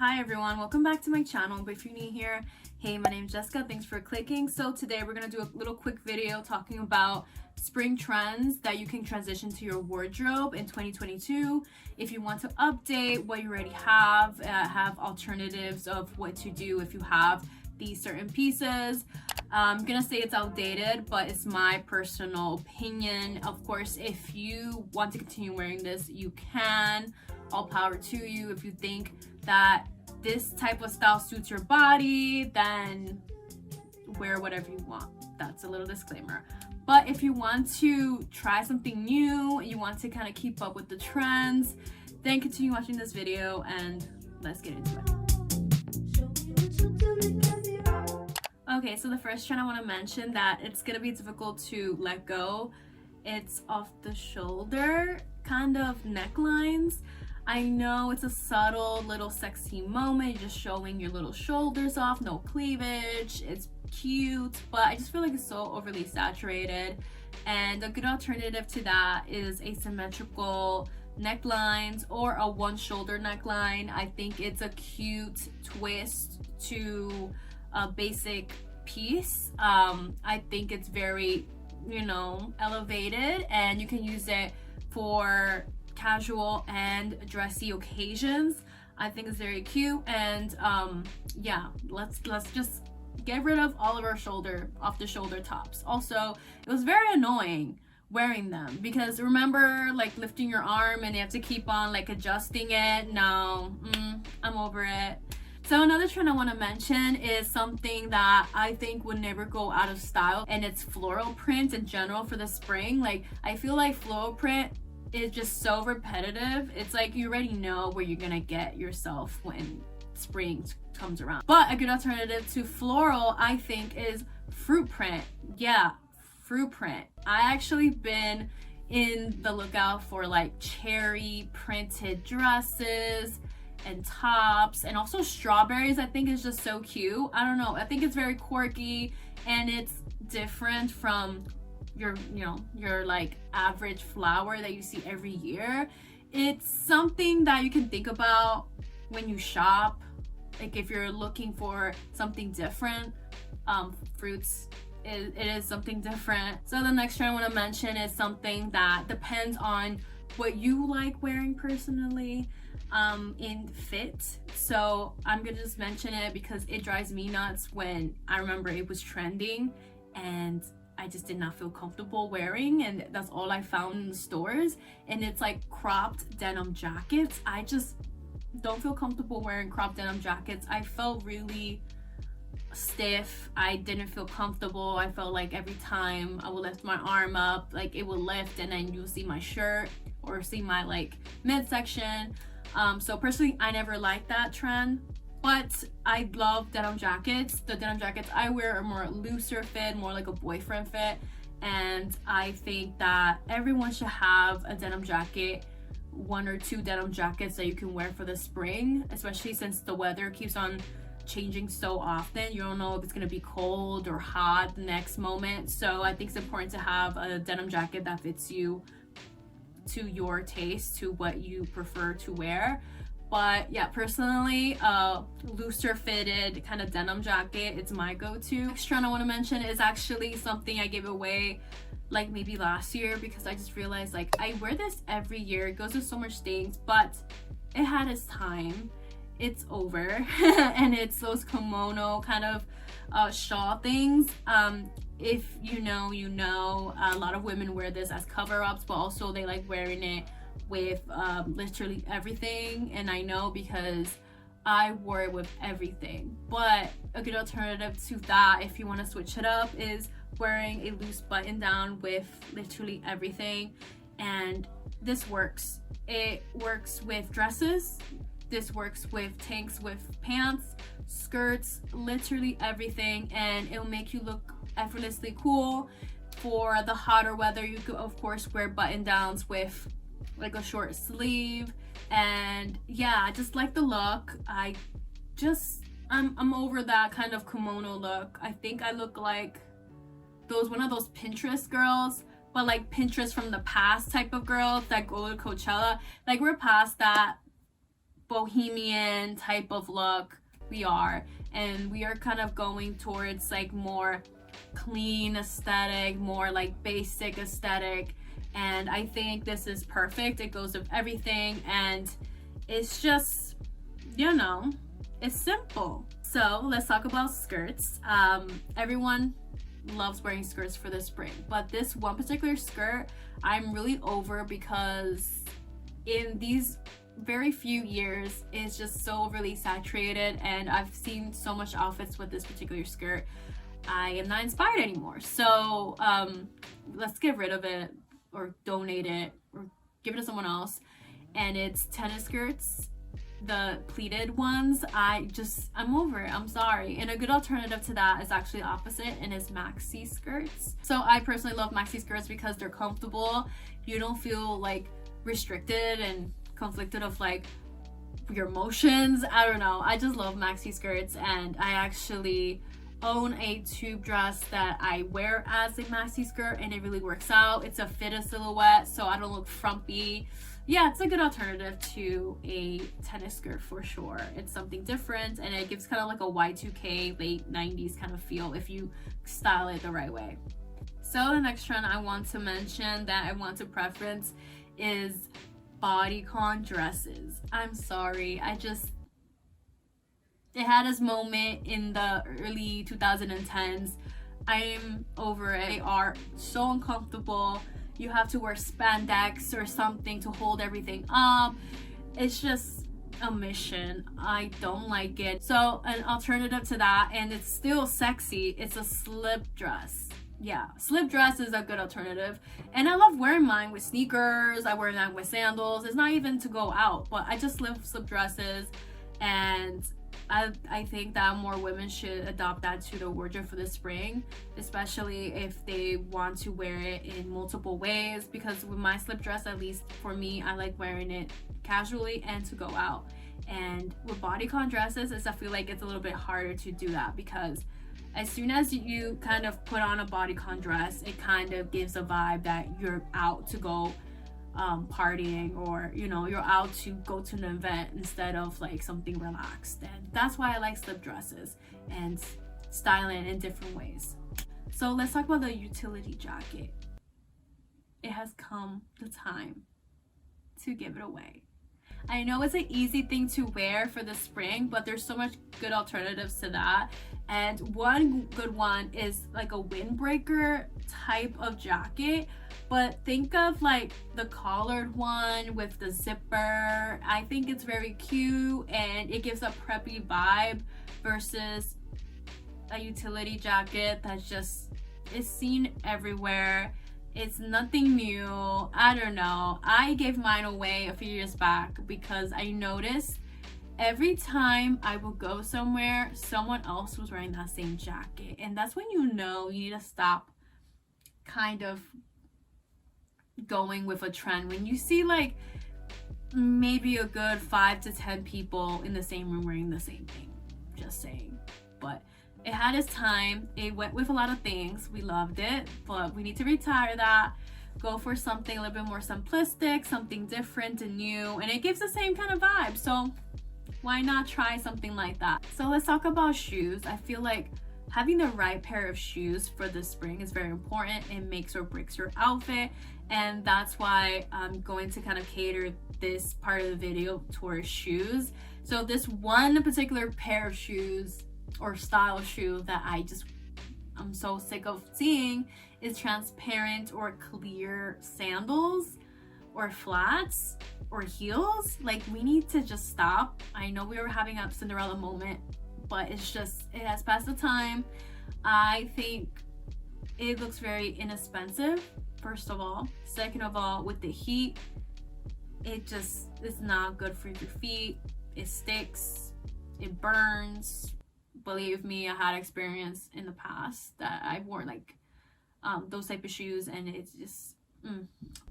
Hi everyone, welcome back to my channel. But if you're new here, hey, my name's Jessica, thanks for clicking. So today we're gonna do a little quick video talking about spring trends that you can transition to your wardrobe in 2022. If you want to update what you already have alternatives of what to do if you have these certain pieces. I'm gonna say it's outdated, but it's my personal opinion. Of course, if you want to continue wearing this, you can. All power to you. If you think that this type of style suits your body, then wear whatever you want. That's a little disclaimer. But if you want to try something new, you want to kind of keep up with the trends, then continue watching this video and let's get into it. Okay, so the first trend I want to mention that it's gonna be difficult to let go. It's off the shoulder kind of necklines. I know it's a subtle little sexy moment, you're just showing your little shoulders off, no cleavage, it's cute, but I just feel like it's so overly saturated. And a good alternative to that is asymmetrical necklines or a one shoulder neckline. I think it's a cute twist to a basic piece. I think it's very, elevated, and you can use it for casual and dressy occasions. I think it's very cute, and yeah, let's just get rid of all of our off the shoulder tops. Also, it was very annoying wearing them because remember like lifting your arm and you have to keep on like adjusting it. No, I'm over it. So another trend I want to mention is something that I think would never go out of style, and it's floral print in general for the spring. Like I feel like floral print is just so repetitive. It's like you already know where you're gonna get yourself when spring comes around. But a good alternative to floral, I think, is fruit print. Yeah, fruit print. I actually been in the lookout for like cherry printed dresses and tops, and also strawberries. I think is just so cute. I don't know, I think it's very quirky and it's different from your like average flower that you see every year. It's something that you can think about when you shop, like if you're looking for something different. Fruits, it is something different. So the next trend I want to mention is something that depends on what you like wearing personally, in fit. So I'm gonna just mention it because it drives me nuts when I remember it was trending and I just did not feel comfortable wearing, and that's all I found in the stores. And it's like cropped denim jackets. I just don't feel comfortable wearing cropped denim jackets. I felt really stiff. I didn't feel comfortable. I felt like every time I would lift my arm up, like it would lift and then you'll see my shirt or see my like midsection. So personally, I never liked that trend. But I love denim jackets. The denim jackets I wear are more looser fit, more like a boyfriend fit. And I think that everyone should have a denim jacket, one or two denim jackets that you can wear for the spring, especially since the weather keeps on changing so often. You don't know if it's gonna be cold or hot the next moment. So I think it's important to have a denim jacket that fits you to your taste, to what you prefer to wear. But yeah, personally, looser fitted kind of denim jacket, it's my go-to. Next trend I want to mention is actually something I gave away like maybe last year, because I just realized like I wear this every year. It goes with so much things, but it had its time. It's over. And it's those kimono kind of shawl things. If you know, a lot of women wear this as cover-ups, but also they like wearing it with literally everything. And I know because I wore it with everything. But a good alternative to that, if you want to switch it up, is wearing a loose button down with literally everything. And this works. It works with dresses, this works with tanks, with pants, skirts, literally everything, and it'll make you look effortlessly cool. For the hotter weather, you could of course wear button downs with like a short sleeve. And yeah, I just like the look. I'm over that kind of kimono look. I think I look like one of those Pinterest girls, but like Pinterest from the past type of girls that go to Coachella. Like we're past that, bohemian type of look we are, and we are kind of going towards like more clean aesthetic, more like basic aesthetic, and I think this is perfect. It goes with everything, and it's just, you know, it's simple. So let's talk about skirts. Everyone loves wearing skirts for the spring, but this one particular skirt I'm really over because in these very few years it's just so overly saturated, and I've seen so much outfits with this particular skirt. I am not inspired anymore, so let's get rid of it or donate it or give it to someone else. And it's tennis skirts, the pleated ones. I'm over it. I'm sorry. And a good alternative to that is actually opposite, and is maxi skirts. So I personally love maxi skirts because they're comfortable. You don't feel like restricted and conflicted of like your motions. I don't know, I just love maxi skirts, and I actually own a tube dress that I wear as a maxi skirt, and it really works out. It's a fitted silhouette, so I don't look frumpy. Yeah, it's a good alternative to a tennis skirt for sure. It's something different, and it gives kind of like a Y2K late 90s kind of feel if you style it the right way. So the next trend I want to mention that I want to preference is bodycon dresses. I'm sorry, it had its moment in the early 2010s. I'm over it. They are so uncomfortable. You have to wear spandex or something to hold everything up. It's just a mission. I don't like it. So an alternative to that, and it's still sexy, it's a slip dress. Yeah, slip dress is a good alternative, and I love wearing mine with sneakers. I wear them with sandals. It's not even to go out, but I just love slip dresses, and I think that more women should adopt that to the wardrobe for the spring, especially if they want to wear it in multiple ways. Because with my slip dress, at least for me, I like wearing it casually and to go out. And with bodycon dresses, I feel like it's a little bit harder to do that, because as soon as you kind of put on a bodycon dress, it kind of gives a vibe that you're out to go partying, or you know, you're out to go to an event instead of like something relaxed. And that's why I like slip dresses and styling in different ways. So let's talk about the utility jacket. It has come the time to give it away. I know it's an easy thing to wear for the spring, but there's so much good alternatives to that. And one good one is like a windbreaker type of jacket, but think of like the collared one with the zipper. I think it's very cute, and it gives a preppy vibe versus a utility jacket that's just is seen everywhere. It's nothing new. I don't know. I gave mine away a few years back because I noticed every time I would go somewhere, someone else was wearing that same jacket. And that's when you know you need to stop kind of going with a trend. When you see like maybe a good 5 to 10 people in the same room wearing the same thing. Just saying. But it had its time. It went with a lot of things. We loved it, but we need to retire that. Go for something a little bit more simplistic, something different and new, and it gives the same kind of vibe. So why not try something like that? So let's talk about shoes. I feel like having the right pair of shoes for the spring is very important. It makes or breaks your outfit, and that's why I'm going to kind of cater this part of the video towards shoes. So this one particular pair of shoes or style shoe that I'm so sick of seeing is transparent or clear sandals or flats or heels. Like, we need to just stop. I know we were having a Cinderella moment, but it has passed the time. I think it looks very inexpensive, first of all. Second of all, with the heat, it just is not good for your feet. It sticks, it burns. Believe me, I had experience in the past that I wore like those type of shoes, and it's just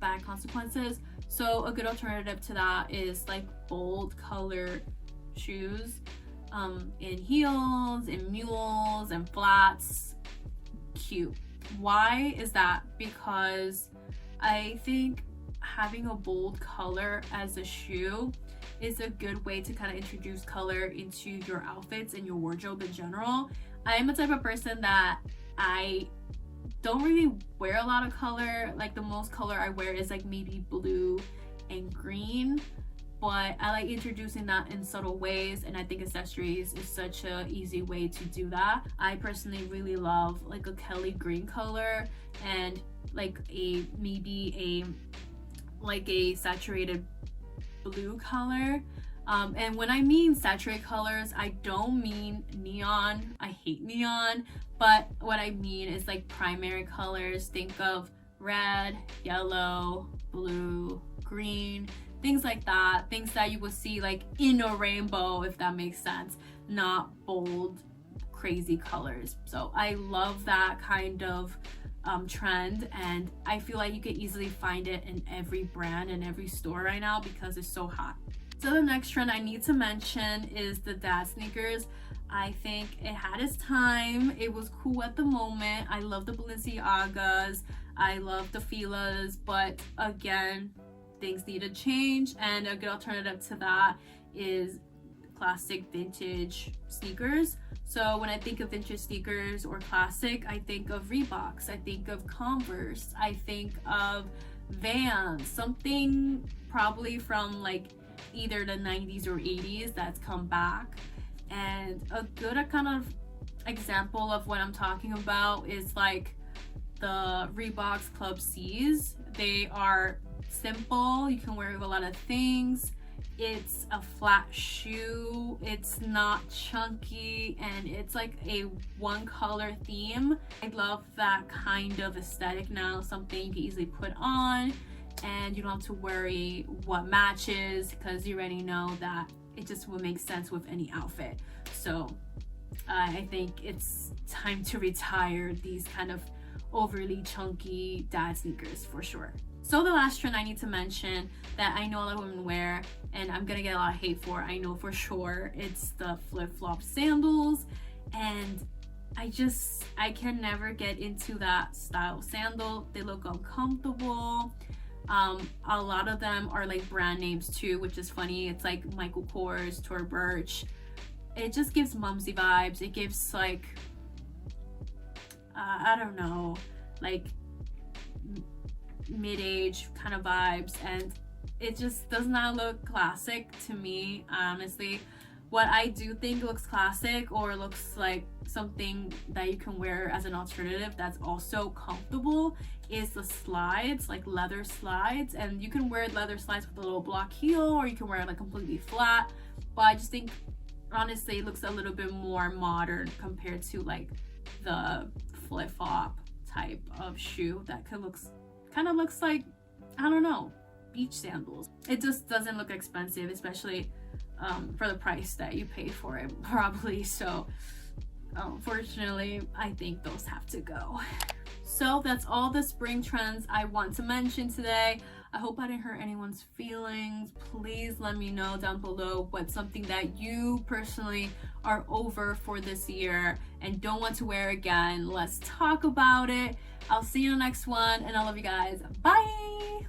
bad consequences. So a good alternative to that is like bold color shoes in heels, in mules, and flats. Cute. Why is that? Because I think having a bold color as a shoe is a good way to kind of introduce color into your outfits and your wardrobe in general. I'm a type of person that I don't really wear a lot of color. Like the most color I wear is like maybe blue and green, but I like introducing that in subtle ways, and I think accessories is such a easy way to do that. I personally really love like a Kelly green color and like a maybe a saturated blue color. And when I mean saturated colors, I don't mean neon. I hate neon, but what I mean is like primary colors. Think of red, yellow, blue, green, things like that. Things that you will see like in a rainbow, if that makes sense. Not bold, crazy colors. So I love that kind of trend, and I feel like you could easily find it in every brand and every store right now because it's so hot. So the next trend I need to mention is the dad sneakers. I think it had its time. It was cool at the moment. I love the Balenciagas. I love the Filas, but again, things need to change, and a good alternative to that is classic vintage sneakers. So when I think of vintage sneakers or classic, I think of Reeboks, I think of Converse, I think of Vans, something probably from like either the 90s or 80s that's come back. And a good kind of example of what I'm talking about is like the Reeboks Club C's. They are simple, you can wear with a lot of things. It's a flat shoe, it's not chunky, and it's like a one color theme. I love that kind of aesthetic now, something you can easily put on and you don't have to worry what matches because you already know that it just will make sense with any outfit. So I think it's time to retire these kind of overly chunky dad sneakers for sure. So the last trend I need to mention that I know a lot of women wear, and I'm gonna get a lot of hate for, I know for sure, it's the flip-flop sandals. And I can never get into that style sandal. They look uncomfortable. A lot of them are like brand names too, which is funny. It's like Michael Kors, Tory Burch. It just gives mumsy vibes. It gives like I don't know, like mid-age kind of vibes, and it just does not look classic to me, honestly. What I do think looks classic or looks like something that you can wear as an alternative that's also comfortable is the slides, like leather slides. And you can wear leather slides with a little block heel, or you can wear it like completely flat, but I just think honestly it looks a little bit more modern compared to like the flip-flop type of shoe that kind of looks like, I don't know, beach sandals. It just doesn't look expensive, especially for the price that you pay for it probably. So unfortunately I think those have to go. So that's all the spring trends I want to mention today. I hope I didn't hurt anyone's feelings. Please let me know down below what's something that you personally are over for this year and don't want to wear again. Let's talk about it. I'll see you in the next one, and I love you guys. Bye!